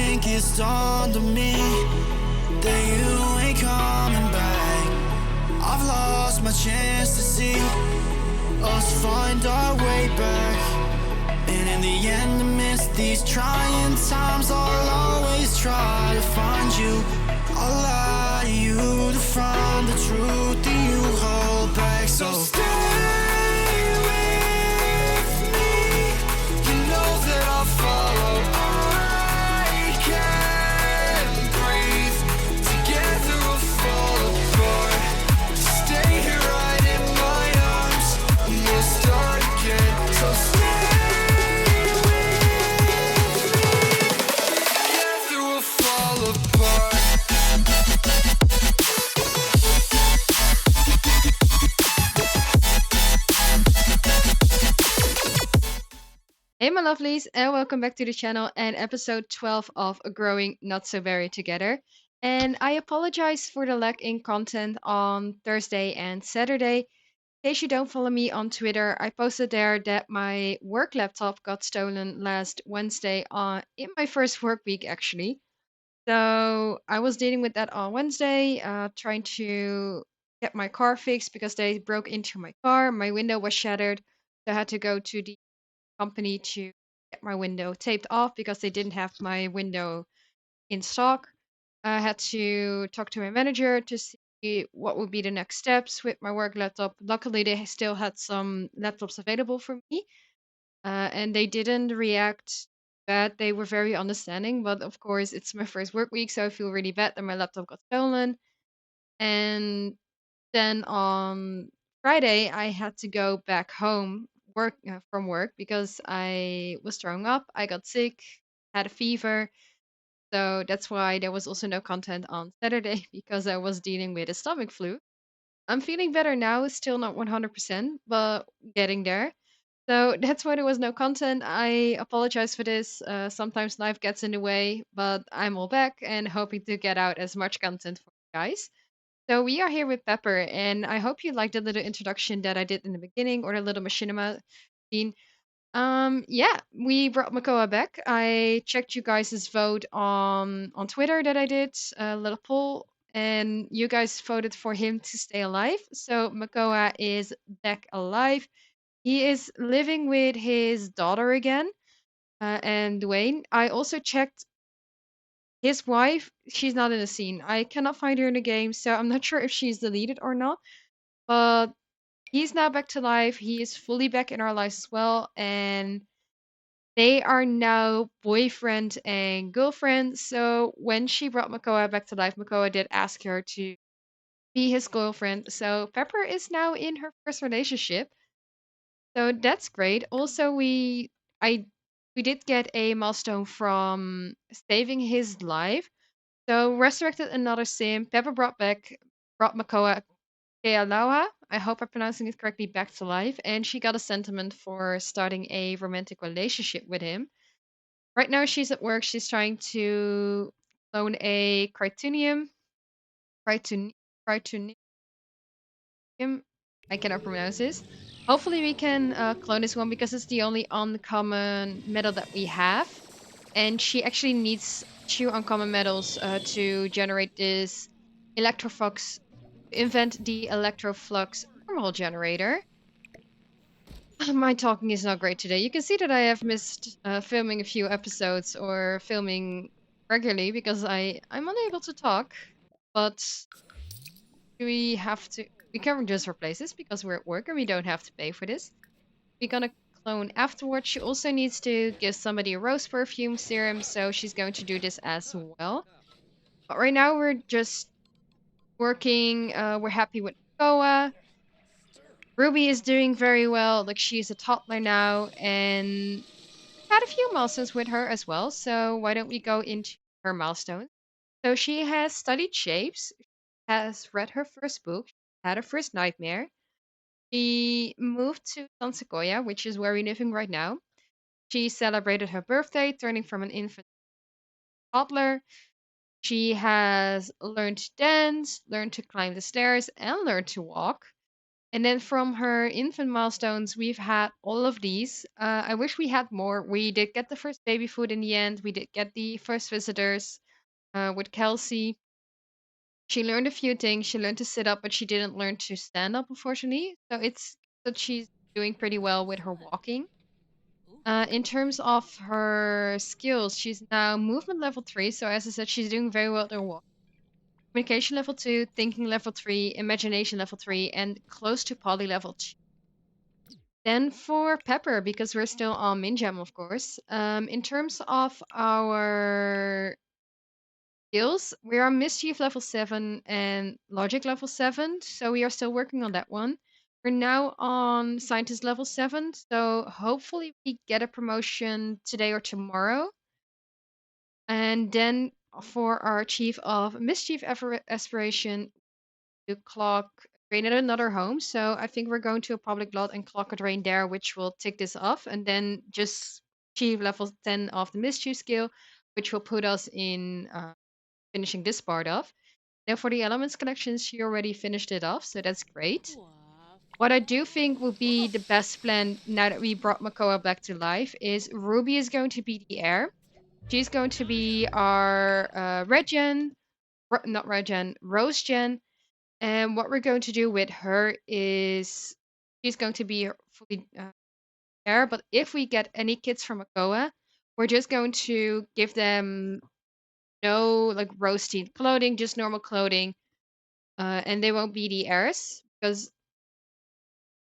think it's dawned on me that you ain't coming back. I've lost my chance to see us find our way back. And in the end, amidst these trying times, I'll always try to find you. I'll lie to you to find the truth that you hold back. So stay with me. You know that I'll follow. I can't breathe. Together we'll fall apart. Stay here right in my arms, and we'll start again. So stay with me. Together we'll fall apart. Hey my lovelies, and welcome back to the channel and episode 12 of Growing Not So Very Together. And I apologize for the lack in content on Thursday and Saturday. In case you don't follow me on Twitter, I posted there that my work laptop got stolen last Wednesday in my first work week actually. So I was dealing with that on Wednesday, trying to get my car fixed because they broke into my car. My window was shattered. So I had to go to the company to get my window taped off because they didn't have my window in stock. I had to talk to my manager to see what would be the next steps with my work laptop. Luckily, they still had some laptops available for me, and they didn't react bad. They were very understanding, but of course, it's my first work week, so I feel really bad that my laptop got stolen. And then on Friday, I had to go back home from work because I was throwing up. I got sick, had a fever. So that's why there was also no content on Saturday because I was dealing with a stomach flu. I'm feeling better now, still not 100%, but getting there. So that's why there was no content. I apologize for this. Sometimes life gets in the way, but I'm all back and hoping to get out as much content for you guys. So we are here with Pepper, and I hope you liked the little introduction that I did in the beginning or the little machinima scene. Yeah, we brought Makoa back. I checked you guys' vote on Twitter that I did, a little poll, and you guys voted for him to stay alive. So Makoa is back alive. He is living with his daughter again, and Dwayne. I also checked his wife. She's not in the scene. I cannot find her in the game, so I'm not sure if she's deleted or not. But he's now back to life. He is fully back in our lives as well, and they are now boyfriend and girlfriend. So when she brought Makoa back to life, Makoa did ask her to be his girlfriend. So Pepper is now in her first relationship. So that's great. Also, I we did get a milestone from saving his life. So resurrected another sim. Pepper brought Makoa Kealaua. I hope I'm pronouncing it correctly, back to life, and she got a sentiment for starting a romantic relationship with him. Right now, she's at work. She's trying to clone a Crytunium. Crytun- Crytunium. I cannot pronounce this. Hopefully, we can clone this one because it's the only uncommon metal that we have. And she actually needs two uncommon metals to generate this Electroflux, invent the Electroflux thermal generator. My talking is not great today. You can see that I have missed filming a few episodes or filming regularly because I'm unable to talk. But we have to. We can just replace this because we're at work and we don't have to pay for this. We're gonna clone afterwards. She also needs to give somebody a rose perfume serum, so she's going to do this as well. But right now we're just working. We're happy with Koa. Ruby is doing very well. Like she's a toddler now, and had a few milestones with her as well, so why don't we go into her milestones? So she has studied shapes, has read her first book, had her first nightmare. She moved to San Sequoia, which is where we're living right now. She celebrated her birthday, turning from an infant to a toddler. She has learned to dance, learned to climb the stairs, and learned to walk. And then from her infant milestones, we've had all of these. I wish we had more. We did get the first baby food in the end. We did get the first visitors with Kelsey. She learned a few things. She learned to sit up, but she didn't learn to stand up, unfortunately. So it's that she's doing pretty well with her walking. In terms of her skills, she's now movement level 3. So as I said, she's doing very well at her walk. Communication level 2, thinking level 3, imagination level 3, and close to poly level 2. Then for Pepper, because we're still on Minjam, of course. In terms of our skills, we are Mischief level 7 and Logic level 7, so we are still working on that one. We're now on Scientist level 7, so hopefully we get a promotion today or tomorrow. And then for our Chief of Mischief Aspiration, to clock drain at another home. So I think we're going to a public lot and clock a drain there, which will tick this off, and then just achieve level 10 of the mischief skill, which will put us in finishing this part off. Then for the elements collections, she already finished it off, so that's great. What I do think will be the best plan now that we brought Makoa back to life is Ruby is going to be the heir. She's going to be our Regen, not Regen, Rose Gen, and what we're going to do with her is she's going to be fully there. But if we get any kids from Akoa, we're just going to give them no like rose themed clothing, just normal clothing, and they won't be the heirs because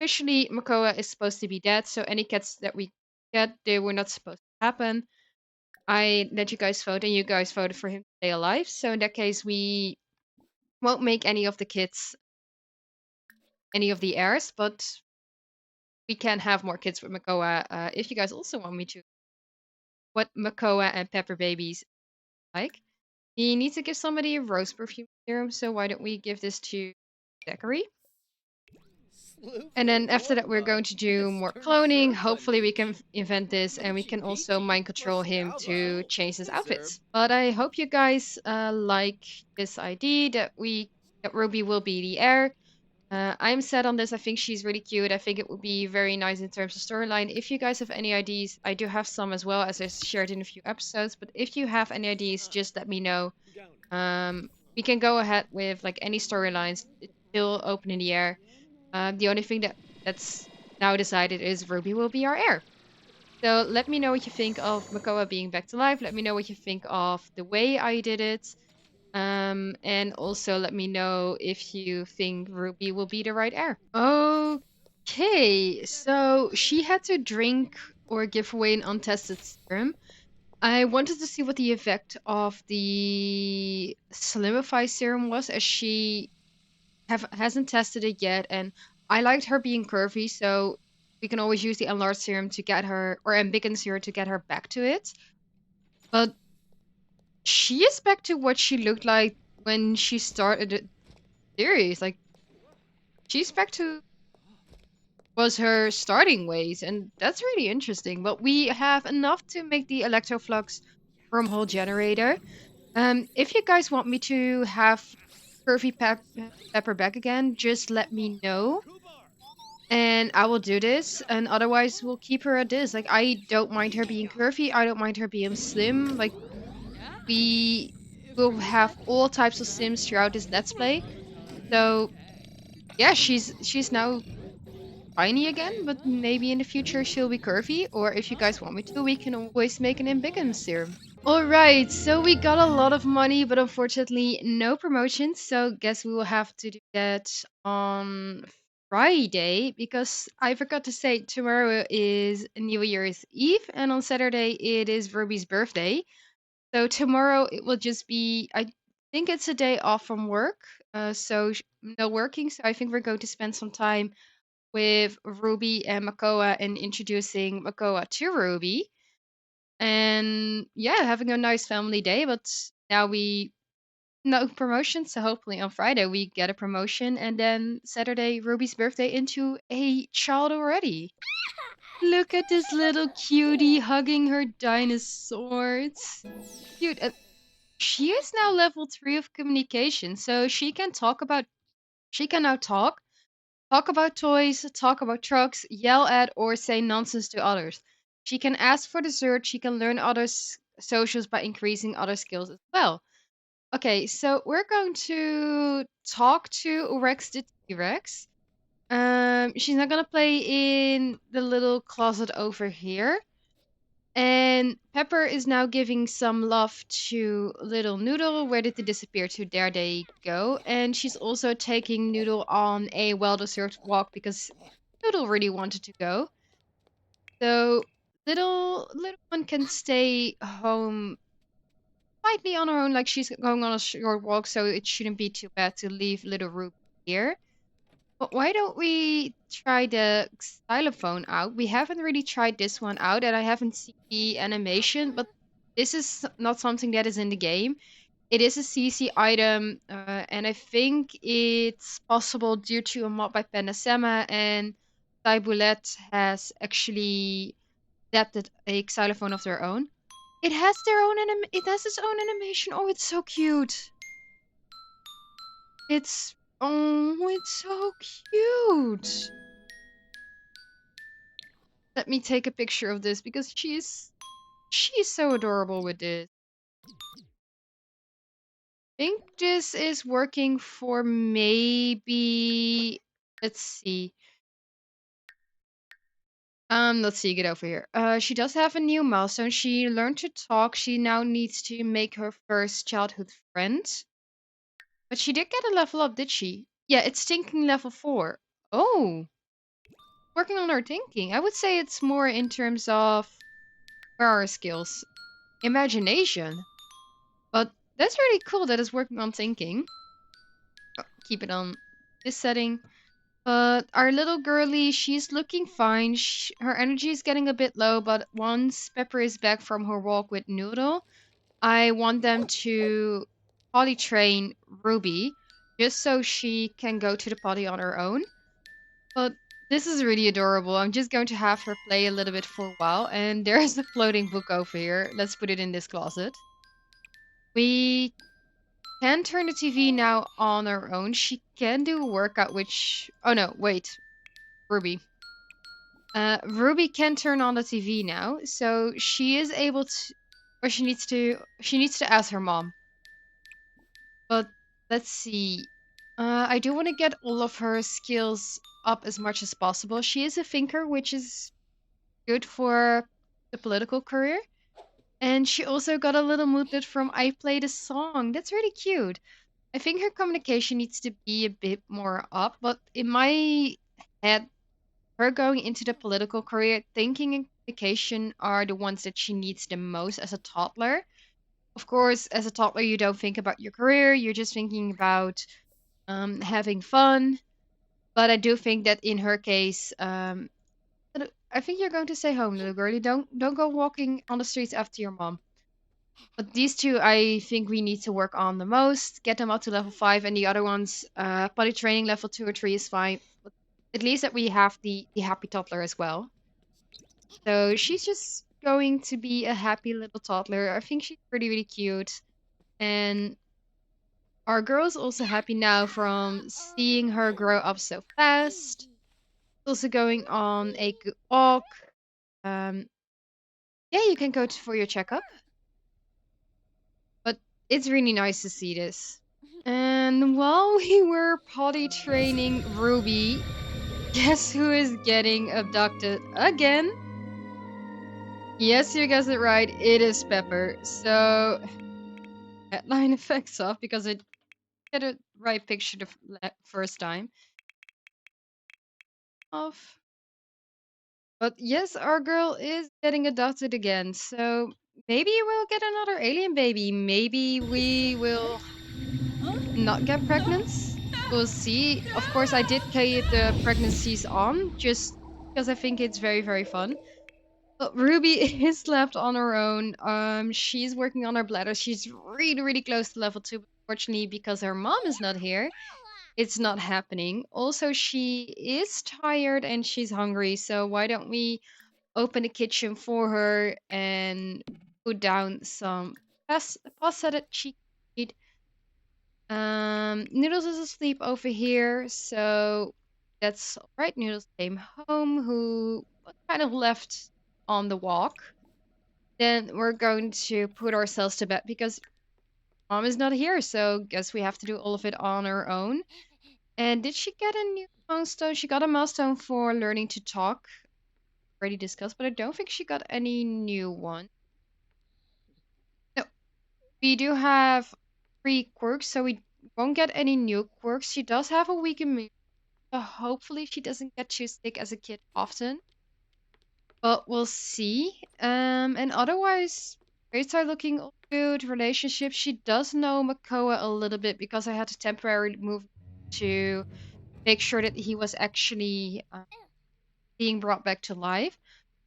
officially Makoa is supposed to be dead. So any kids that we get, they were not supposed to happen. I let you guys vote, and you guys voted for him to stay alive. So in that case, we won't make any of the kids any of the heirs, but we can have more kids with Makoa if you guys also want me to. What Makoa and Pepper babies like. We need to give somebody a rose perfume serum, so why don't we give this to Zachary? And then after that, we're going to do more cloning. Hopefully, we can invent this, and we can also mind control him to change his outfits. But I hope you guys like this idea that Ruby will be the heir. I'm set on this. I think she's really cute. I think it would be very nice in terms of storyline. If you guys have any ideas, I do have some as well, as I shared in a few episodes. But if you have any ideas, just let me know. We can go ahead with like any storylines. It's still open in the air. The only thing that's now decided is Ruby will be our heir. So let me know what you think of Makoa being back to life. Let me know what you think of the way I did it. And also let me know if you think Ruby will be the right heir. Okay, so she had to drink or give away an untested serum. I wanted to see what the effect of the Slimify serum was, as she hasn't tested it yet, and I liked her being curvy, so we can always use the enlarged serum to get her, or embiggen serum to get her back to it. But she is back to what she looked like when she started the series. Like, she's back to was her starting ways, and that's really interesting. But we have enough to make the Electroflux wormhole generator. If you guys want me to have Curvy Pepper back again, just let me know, and I will do this. And otherwise, we'll keep her at this. Like, I don't mind her being curvy. I don't mind her being slim. Like, we will have all types of sims throughout this let's play. So yeah, she's now tiny again, but maybe in the future she'll be curvy. Or if you guys want me to, we can always make an embiggen serum. Alright, so we got a lot of money, but unfortunately no promotions. So guess we will have to do that on Friday, because I forgot to say tomorrow is New Year's Eve and on Saturday it is Ruby's birthday. So tomorrow it will just be, I think it's a day off from work, so no working. So I think we're going to spend some time with Ruby and Makoa and introducing Makoa to Ruby. And yeah, having a nice family day. But now we no promotion, so hopefully on Friday we get a promotion, and then Saturday Ruby's birthday into a child already. Look at this little cutie hugging her dinosaur. It's cute. She is now level 3 of communication, so she can now talk. Talk about toys, talk about trucks, yell at or say nonsense to others. She can ask for dessert, she can learn others' socials by increasing other skills as well. Okay, so we're going to talk to Rex the T-Rex. She's not gonna play in the little closet over here. And Pepper is now giving some love to Little Noodle. Where did they disappear to? There they go. And she's also taking Noodle on a well-deserved walk because Noodle really wanted to go. So little one can stay home slightly on her own, like she's going on a short walk, so it shouldn't be too bad to leave little Ruby here. But why don't we try the xylophone out? We haven't really tried this one out, and I haven't seen the animation, but this is not something that is in the game. It is a CC item, and I think it's possible due to a mod by Panasema, and Taibulet has actually adapted a xylophone of their own. It has its own animation. Oh, it's so cute. It's so cute. Let me take a picture of this because she's so adorable with this. I think this is working for maybe, let's see. Let's see, get over here. She does have a new milestone. She learned to talk. She now needs to make her first childhood friend. But she did get a level up, did she? Yeah, it's thinking level 4. Oh, working on her thinking. I would say it's more in terms of where are her skills? Imagination. But that's really cool that it's working on thinking. Oh, keep it on this setting. But our little girlie, she's looking fine. Her energy is getting a bit low, but once Pepper is back from her walk with Noodle, I want them to potty train Ruby just so she can go to the potty on her own. But this is really adorable. I'm just going to have her play a little bit for a while. And there's a floating book over here. Let's put it in this closet. We can turn the TV now on her own. She can do a workout, which... Oh no, wait. Ruby. Ruby can turn on the TV now. So she is able to... Or she needs to ask her mom. But let's see. I do want to get all of her skills up as much as possible. She is a thinker, which is good for the political career. And she also got a little moodlet from I Played a Song. That's really cute. I think her communication needs to be a bit more up, but in my head, her going into the political career, thinking and communication are the ones that she needs the most as a toddler. Of course, as a toddler, you don't think about your career, you're just thinking about having fun. But I do think that in her case, I think you're going to stay home, little girlie. Don't go walking on the streets after your mom. But these two, I think we need to work on the most. Get them up to level 5, and the other ones, potty training level 2 or 3 is fine. But at least that we have the happy toddler as well. So she's just going to be a happy little toddler. I think she's really, really cute. And our girl's also happy now from seeing her grow up so fast. Also going on a good walk. Um, yeah, you can go for your checkup. But it's really nice to see this. And while we were potty training Ruby, guess who is getting abducted again? Yes, you guessed it right. It is Pepper. So, headline effects off because I get a right picture the first time. Off. But yes, our girl is getting adopted again. So maybe we'll get another alien baby. Maybe we will not get pregnant. We'll see. Of course, I did keep the pregnancies on just because I think it's very, very fun. But Ruby is left on her own. She's working on her bladder. She's really, really close to level 2. But unfortunately, because her mom is not here, it's not happening. Also, she is tired and she's hungry. So why don't we open the kitchen for her and put down some pasta that she can eat. Noodles is asleep over here, so That's all right. Noodles came home, who was kind of left on the walk. Then we're going to put ourselves to bed because mom is not here, so guess we have to do all of it on our own. And did she get a new milestone? She got a milestone for learning to talk, already discussed, but I don't think she got any new one. No, we do have 3 quirks, so we won't get any new quirks. She does have a weak immune, so hopefully she doesn't get too sick as a kid often. But we'll see. And otherwise, grades are looking all good. Relationships, she does know Makoa a little bit because I had to temporarily move to make sure that he was actually being brought back to life.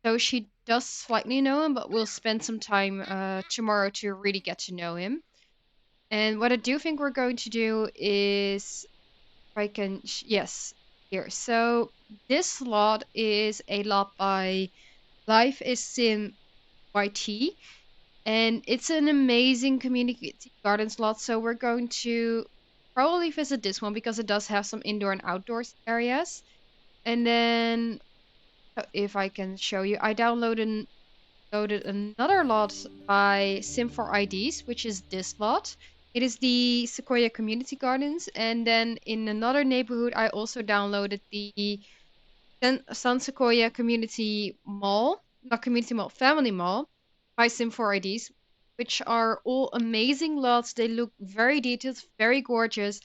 So she does slightly know him, but we'll spend some time tomorrow to really get to know him. And what I do think we're going to do is, if I can, yes, here. So this lot is a lot by Life is Sim YT, and it's an amazing community garden slot. So we're going to probably visit this one because it does have some indoor and outdoors areas. And then, if I can show you, I loaded another lot by Sim4IDs, which is this lot. It is the Sequoia Community Gardens, and then in another neighborhood, I also downloaded the San Sequoia Community Mall, not Community Mall, Family Mall by Sim4IDs, which are all amazing lots. They look very detailed, very gorgeous.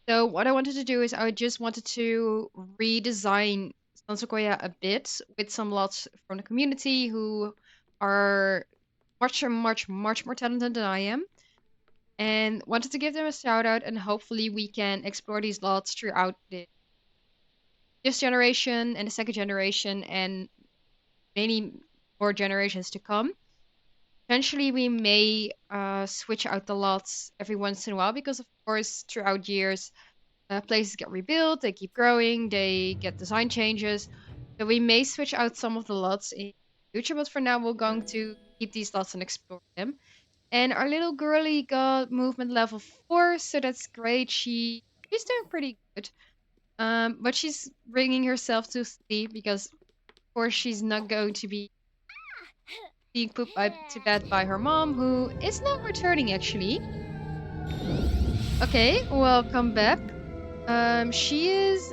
So what I wanted to do is I just wanted to redesign San Sequoia a bit with some lots from the community who are much more talented than I am, and wanted to give them a shout out, and hopefully we can explore these lots throughout this generation and the second generation and many more generations to come. Eventually, we may switch out the lots every once in a while because, of course, throughout years, places get rebuilt, they keep growing, they get design changes. So we may switch out some of the lots in the future, but for now, we're going to keep these lots and explore them. And our little girly got movement level 4, so that's great. She's doing pretty good. But she's bringing herself to sleep because, of course, she's not going to be being put to bed by her mom, who is now returning actually. Okay, welcome back. She is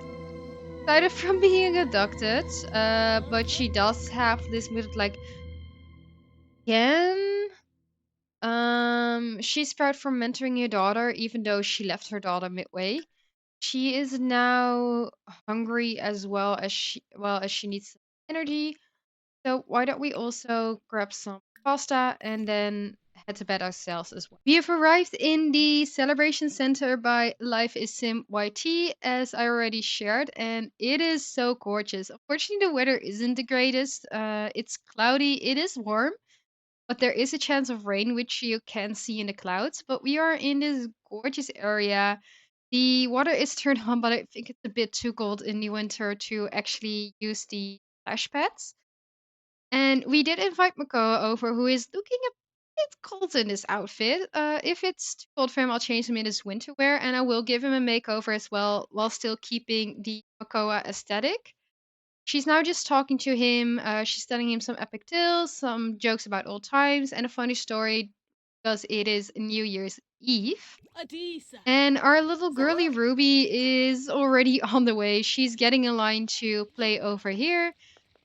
excited from being adopted, but she does have this mood like, can she's proud from mentoring your daughter, even though she left her daughter midway. She is now hungry as well as she needs some energy. So why don't we also grab some pasta and then head to bed ourselves as well. We have arrived in the celebration center by Life is Sim YT, as I already shared, and it is so gorgeous. Unfortunately, the weather isn't the greatest. It's cloudy, it is warm, but there is a chance of rain, which you can see in the clouds. But we are in this gorgeous area. The water is turned on, but I think it's a bit too cold in the winter to actually use the splash pads. And we did invite Makoa over, who is looking a bit cold in this outfit. If it's too cold for him, I'll change him in his winter wear, and I will give him a makeover as well, while still keeping the Makoa aesthetic. She's now just talking to him. She's telling him some epic tales, some jokes about old times, and a funny story because it is New Year's Eve. And our little girly Ruby is already on the way. She's getting in line to play over here.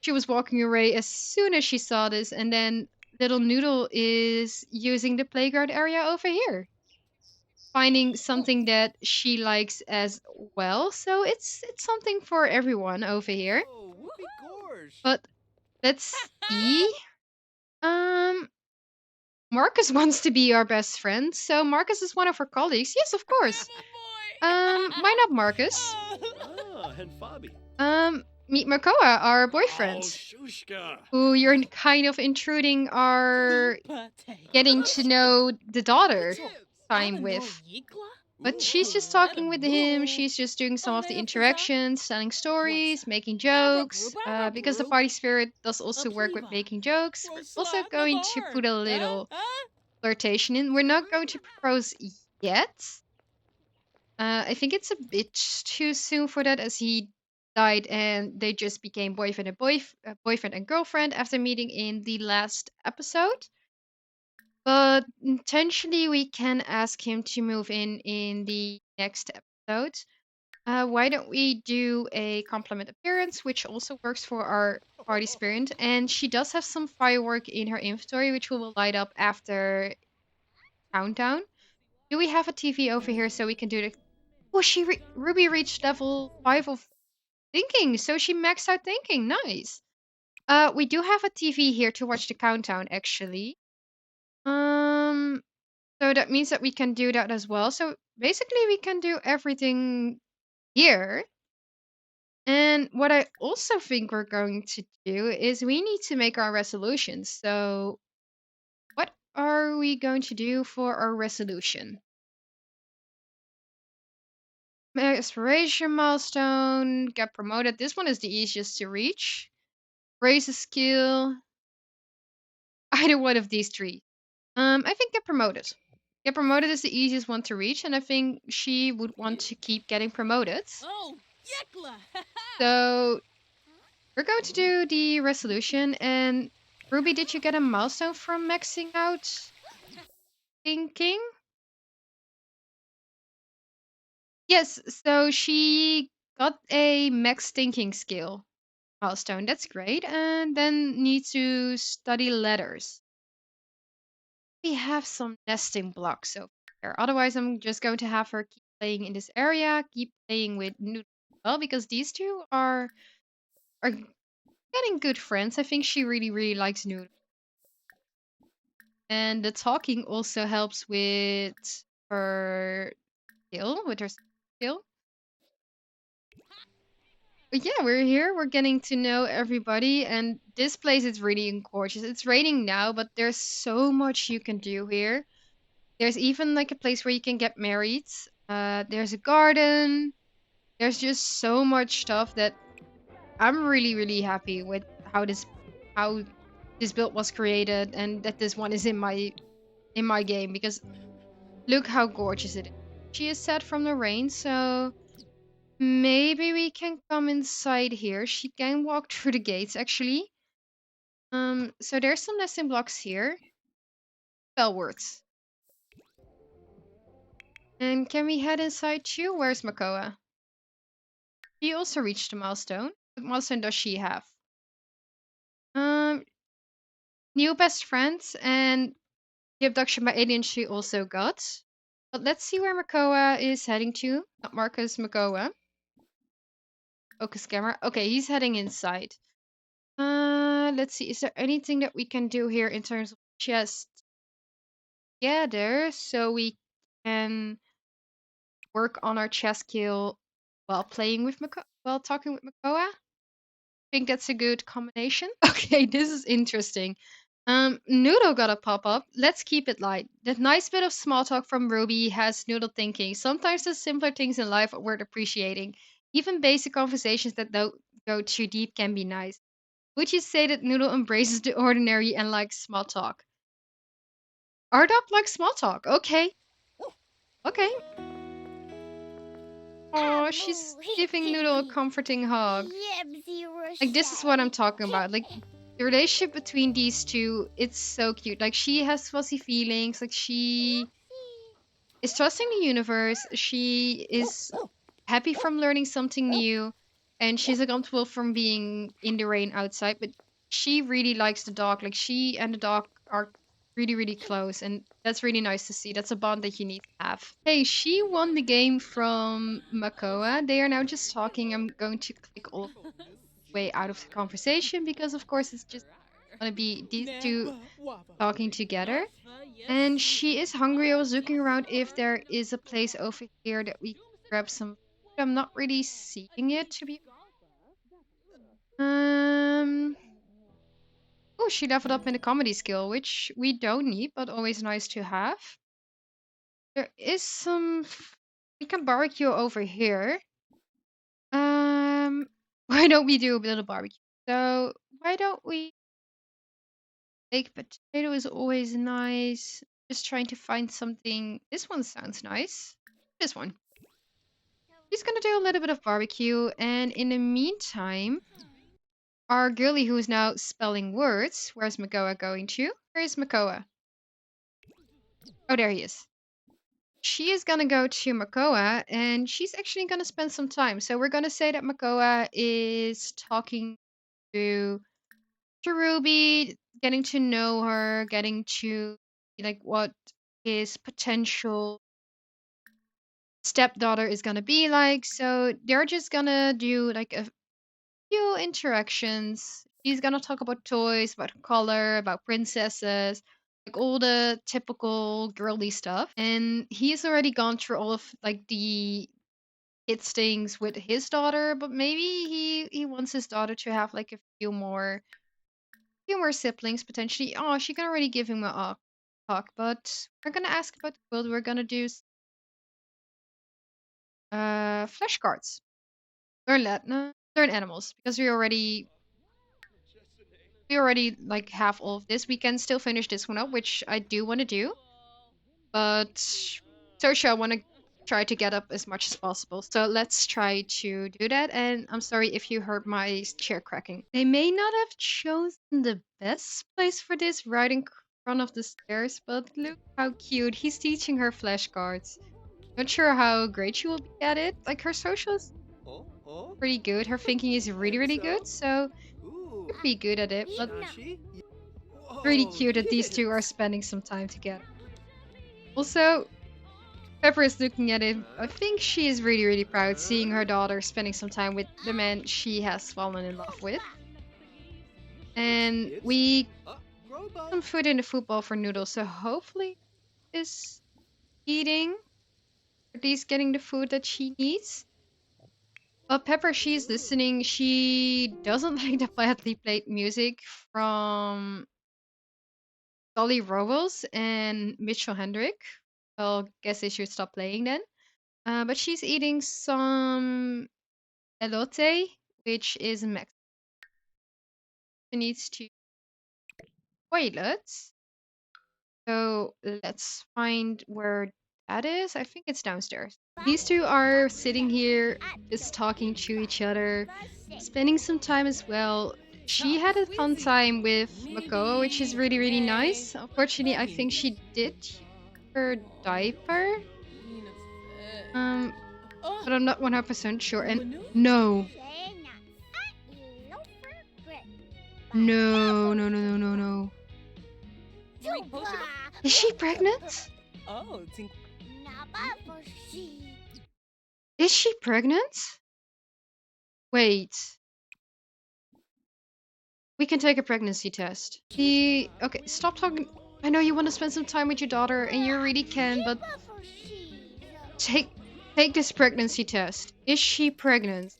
She was walking away as soon as she saw this, and then little Noodle is using the playground area over here, finding something that she likes as well. So it's something for everyone over here. But let's see. Um, Marcus wants to be our best friend, so Marcus is one of her colleagues. Yes, of course. Why not Marcus? And Fabi. Meet Makoa, our boyfriend, Shushka. who you're kind of intruding our getting to know the daughter time with. But she's just talking with him. She's just doing some of the interactions, telling stories, making jokes. Because the party spirit does also work with making jokes. We're also going to put a little flirtation in. We're not going to propose yet. I think it's a bit too soon for that, as he died and they just became boyfriend and girlfriend after meeting in the last episode. But potentially we can ask him to move in the next episode. Why don't we do a compliment appearance, which also works for our party spirit? And she does have some firework in her inventory, which we will light up after countdown. Do we have a TV over here so we can do the? Oh, Ruby reached level 5 of thinking, so she maxed out thinking. Nice. We do have a TV here to watch the countdown, actually. So that means that we can do that as well. So basically, we can do everything here. And what I also think we're going to do is we need to make our resolutions. So, what are we going to do for our resolution? Aspiration milestone, get promoted. This one is the easiest to reach. Raise a skill. Either one of these three. I think get promoted. Get promoted is the easiest one to reach, and I think she would want to keep getting promoted. Oh, Yekla! So we're going to do the resolution. And Ruby, did you get a milestone from maxing out thinking? Yes, so she got a max thinking skill milestone. That's great. And then need to study letters. We have some nesting blocks over here. Otherwise, I'm just going to have her keep playing in this area, keep playing with Noodle as well, because these two are getting good friends. I think she really, really likes Noodle. And the talking also helps with her with her skill. But yeah, we're here. We're getting to know everybody, and this place is really gorgeous. It's raining now, but there's so much you can do here. There's even like a place where you can get married. There's a garden. There's just so much stuff that I'm really, really happy with how this build was created and that this one is in my game because look how gorgeous it is. She is set from the rain, so maybe we can come inside here. She can walk through the gates actually. So there's some nesting blocks here. Spell words. And can we head inside too? Where's Makoa? She also reached a milestone. What milestone does she have? Um, New best friends and the abduction by aliens she also got. But let's see where Makoa is heading to. Not Marcus, Makoa. Focus camera. Okay, he's heading inside. Let's see. Is there anything that we can do here in terms of chest gather so we can work on our chess skill while playing with while talking with Makoa? Think that's a good combination. Okay, this is interesting. Noodle got a pop-up. Let's keep it light. That nice bit of small talk from Ruby has Noodle thinking. Sometimes the simpler things in life are worth appreciating. Even basic conversations that don't go too deep can be nice. Would you say that Noodle embraces the ordinary and likes small talk? Our dog likes small talk. Okay. Okay. Oh, she's giving Noodle a comforting hug. Like this is what I'm talking about. Like the relationship between these two, it's so cute. Like she has fuzzy feelings. Like she is trusting the universe. She is happy from learning something new, and she's uncomfortable from being in the rain outside. But she really likes the dog. Like she and the dog are really, really close, and that's really nice to see. That's a bond that you need to have. Hey, she won the game from Makoa. They are now just talking. I'm going to click all the way out of the conversation because, of course, it's just gonna be these two talking together. And she is hungry. I was looking around if there is a place over here that we can grab some food. I'm not really seeing it to be. Um. Oh, she leveled up in the comedy skill, which we don't need, but always nice to have. There is some. We can barbecue over here. Why don't we do a little barbecue? So why don't we? Baked potato is always nice. Just trying to find something. This one sounds nice. This one. She's gonna do a little bit of barbecue, and in the meantime, our girly who is now spelling words. Where's Makoa going to? Where is Makoa? Oh, there he is. She is gonna go to Makoa, and she's actually gonna spend some time. So we're gonna say that Makoa is talking to Ruby, getting to know her, getting to like what his potential stepdaughter is gonna be like. So they're just gonna do like a few interactions. She's gonna talk about toys, about color, about princesses, like all the typical girly stuff. And he's already gone through all of like the kids things with his daughter, but maybe he wants his daughter to have like a few more siblings potentially. Oh, she can already give him a talk, but we're gonna ask about the quilt. We're gonna do flashcards. Learn that. No, learn animals because we already like have all of this. We can still finish this one up, which I do want to do, but Sersha, I want to try to get up as much as possible. So let's try to do that. And I'm sorry if you heard my chair cracking. They may not have chosen the best place for this, right in front of the stairs, but look how cute. He's teaching her flashcards. Not sure how great she will be at it. Like her social is Oh, oh. pretty good. Her thinking is really, really And good. So Ooh. could be good at it, but Shashi? really Whoa, cute that these two are yes. spending some time together. Also, Pepper is looking at it. I think she is really, really proud seeing her daughter spending some time with the man she has fallen in love with. And It's we robot. some food in the football for Noodles, so hopefully is eating, or at least getting the food that she needs. But Pepper, she's listening. She doesn't like the badly played music from Dolly Robles and Mitchell Hendrick. Well, guess they should stop playing then. But she's eating some elote, which is Mexican. She needs to toilets. So let's find where that is. I think it's downstairs. These two are sitting here, just talking to each other, spending some time as well. She had a fun time with Makoa, which is really, really nice. Unfortunately, I think she did her diaper. Um, but I'm not 100% sure. And no, no, no, no, no, no, no. Is she pregnant? Oh, Is she pregnant? Wait. We can take a pregnancy test. Okay, stop talking. I know you want to spend some time with your daughter, and you really can, but take this pregnancy test. Is she pregnant?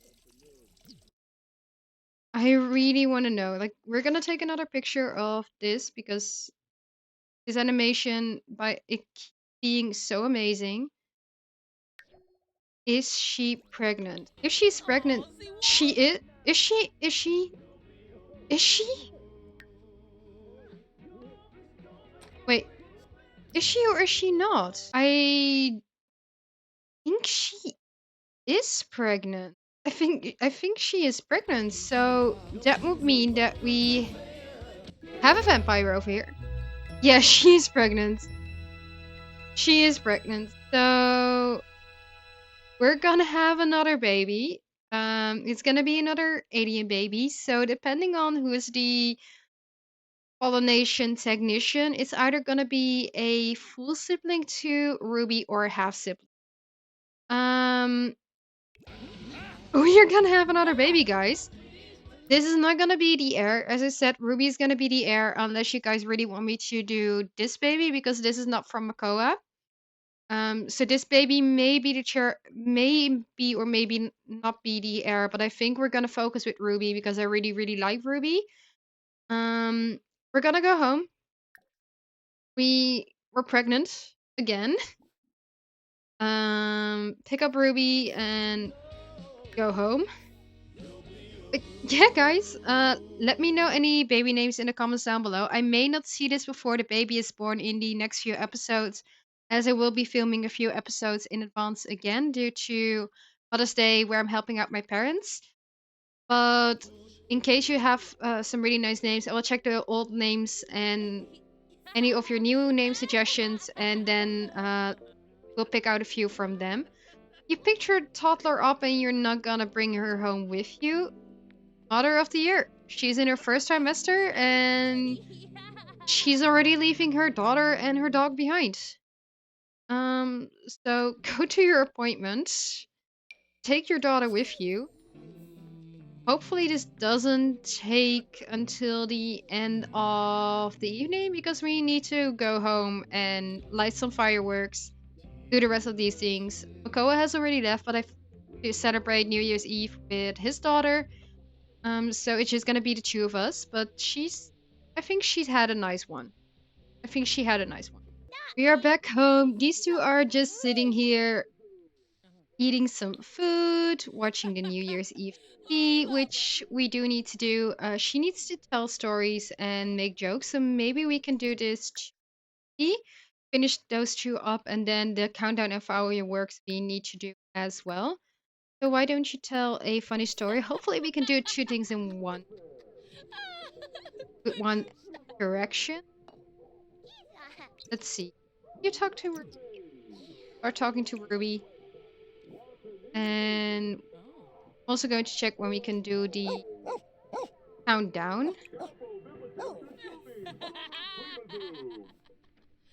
I really want to know. Like, we're gonna take another picture of this because this animation by it being so amazing. Is she pregnant? If she's pregnant, she is. Is she? Is she? Is she? Wait, is she or is she not? I think she is pregnant. I think she is pregnant. So that would mean that we have a vampire over here. Yeah, she is pregnant. She is pregnant. So we're gonna have another baby. It's gonna be another alien baby. So depending on who is the pollination technician, it's either gonna be a full sibling to Ruby or a half sibling. Um, we are gonna have another baby, guys. This is not gonna be the heir. As I said, Ruby is gonna be the heir unless you guys really want me to do this baby because this is not from Makoa. So this baby may be the chair, may be or maybe not be the heir, but I think we're gonna focus with Ruby because I really, really like Ruby. We're gonna go home. We're pregnant again. Pick up Ruby and go home. But yeah, guys, let me know any baby names in the comments down below. I may not see this before the baby is born in the next few episodes, as I will be filming a few episodes in advance again due to Mother's Day where I'm helping out my parents. But in case you have some really nice names, I will check the old names and any of your new name suggestions, and then we'll pick out a few from them. You picked your toddler up and you're not gonna bring her home with you. Mother of the Year. She's in her first trimester and she's already leaving her daughter and her dog behind. Um, so go to your appointment. Take your daughter with you. Hopefully this doesn't take until the end of the evening because we need to go home and light some fireworks, do the rest of these things. Makoa has already left, but I to celebrate New Year's Eve with his daughter. So it's just gonna be the two of us, but I think she's had a nice one. I think she had a nice one. We are back home. These two are just sitting here eating some food, watching the New Year's Eve tea, which we do need to do. She needs to tell stories and make jokes, so maybe we can do this tea, finish those two up, and then the countdown and fireworks we need to do as well. So why don't you tell a funny story? Hopefully we can do two things in one with one direction. Let's see. You talk to or talking to Ruby, and I'm also going to check when we can do the countdown.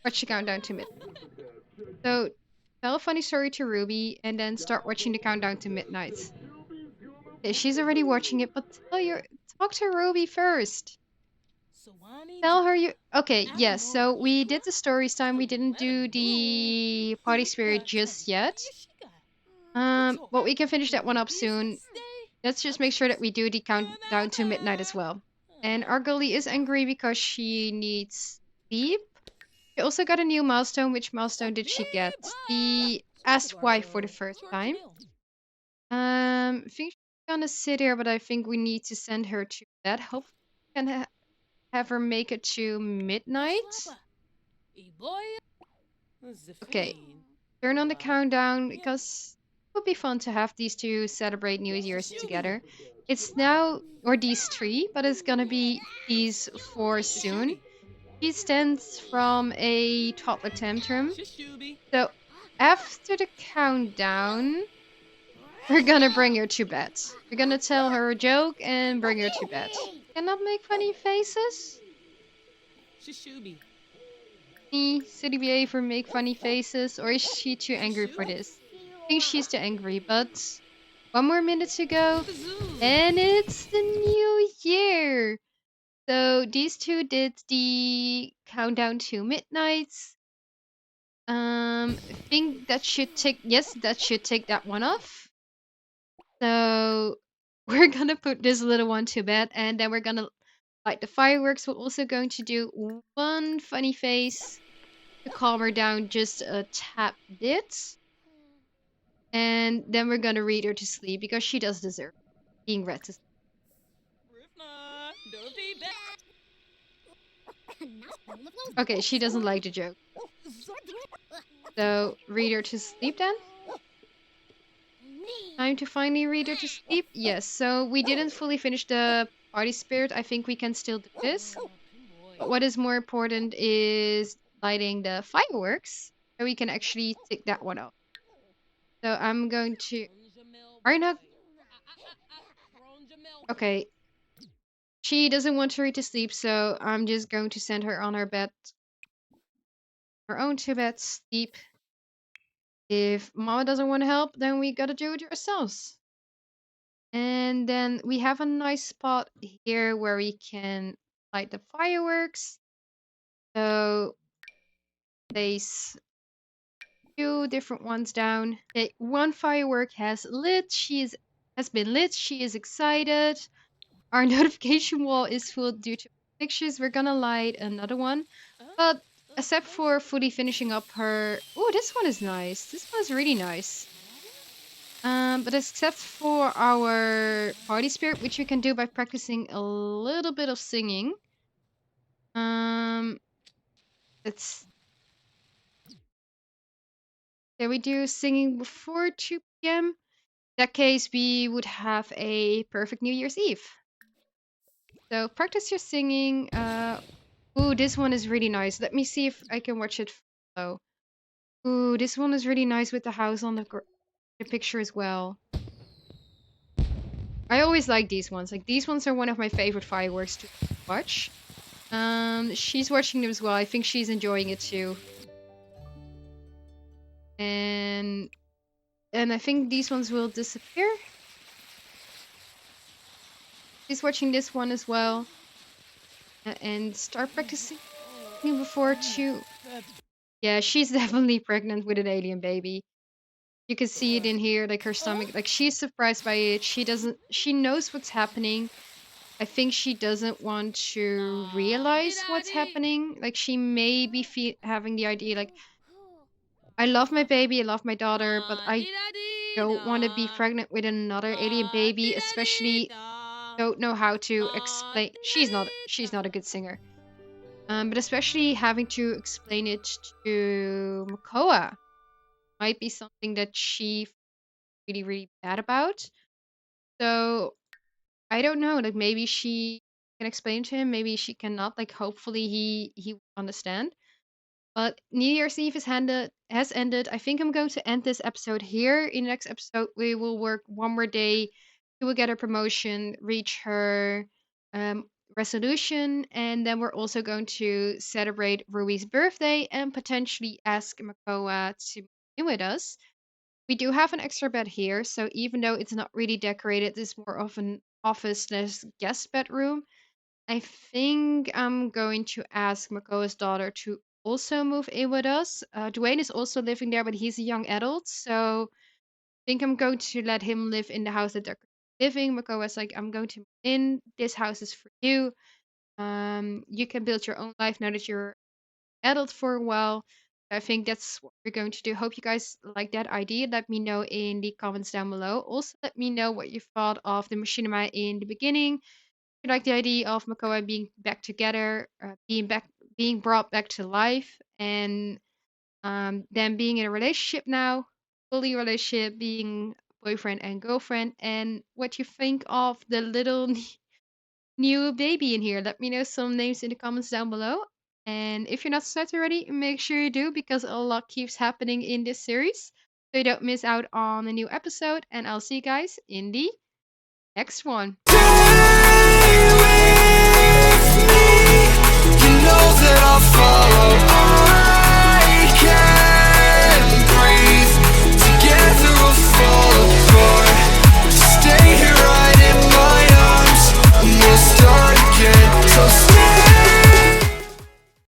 Watch the countdown to midnight. So tell a funny story to Ruby, and then start watching the countdown to midnight. Okay, she's already watching it, but talk to Ruby first. Tell her you. Okay, yes. So we did the stories time. We didn't do the party spirit just yet. But we can finish that one up soon. Let's just make sure that we do the countdown to midnight as well. And our girlie is angry because she needs sleep. She also got a new milestone. Which milestone did she get? The asked wife for the first time. I think she's gonna sit here, but I think we need to send her to bed. Hopefully, we can have her make it to midnight. Okay, turn on the countdown because it would be fun to have these two celebrate New Year's together. It's now, or these three, but it's gonna be these four soon. She stands from a toddler tantrum. So after the countdown, we're gonna bring her to bed. We're gonna tell her a joke and bring her to bed. Cannot make funny faces? Should he behave or make funny faces, or is she too angry for this? I think she's too angry, but one more minute to go, and it's the new year! So these two did the countdown to midnight. I think that should take, yes, that should take that one off. So we're gonna put this little one to bed, and then we're gonna light the fireworks. We're also going to do one funny face to calm her down just a tad bit. And then we're gonna read her to sleep because she does deserve being read to sleep. Okay, she doesn't like the joke. So read her to sleep then. Time to finally read her to sleep? Yes, so we didn't fully finish the party spirit. I think we can still do this. But what is more important is lighting the fireworks. So we can actually tick that one off. So I'm going to... Are you not... Okay. She doesn't want to read to sleep, so I'm just going to send her on her bed. Her own to bed, sleep. If Mama doesn't want to help, then we gotta do it ourselves. And then we have a nice spot here where we can light the fireworks. So place two different ones down. Okay, one firework has been lit. She is excited. Our notification wall is full due to pictures. We're gonna light another one. But except for fully finishing up her... Oh, this one is nice. This one is really nice. But except for our party spirit, which we can do by practicing a little bit of singing. Let's... Can we do singing before 2 p.m.? that case, we would have a perfect New Year's Eve. So practice your singing. Ooh, this one is really nice. Let me see if I can watch it flow. Ooh, this one is really nice with the house on the picture as well. I always like these ones. Like these ones are one of my favorite fireworks to watch. She's watching them as well. I think she's enjoying it too. And I think these ones will disappear. She's watching this one as well. And start practicing before to. Yeah, she's definitely pregnant with an alien baby. You can see it in here, like her stomach. Like she's surprised by it. She knows what's happening. I think she doesn't want to realize what's happening. Like she may be having the idea, like, I love my baby, I love my daughter, but I don't want to be pregnant with another alien baby, especially don't know how to explain. She's not a good singer. But especially having to explain it to Makoa might be something that she really, really bad about. So I don't know. Like maybe she can explain to him, maybe she cannot. Like hopefully he will understand. But New Year's Eve has ended. I think I'm going to end this episode here. In the next episode, we will work one more day. She will get her promotion, reach her um, resolution, and then we're also going to celebrate Rui's birthday and potentially ask Makoa to be with us. We do have an extra bed here, so even though it's not really decorated, it's more of an office/slash guest bedroom. I think I'm going to ask Makoa's daughter to also move in with us. Dwayne is also living there, but he's a young adult, so I think I'm going to let him live in the house that they're living. Makoa's like, I'm going to move in. This house is for you. You can build your own life now that you're adult for a while. I think that's what we're going to do. Hope you guys like that idea. Let me know in the comments down below. Also, let me know what you thought of the machinima in the beginning. You like the idea of Makoa being back together, being brought back to life, and them being in a relationship now, fully relationship, being boyfriend and girlfriend, and what you think of the little new baby in here. Let me know some names in the comments down below. And if you're not subscribed already, make sure you do because a lot keeps happening in this series. So you don't miss out on a new episode. And I'll see you guys in the next one. You know that I'll follow.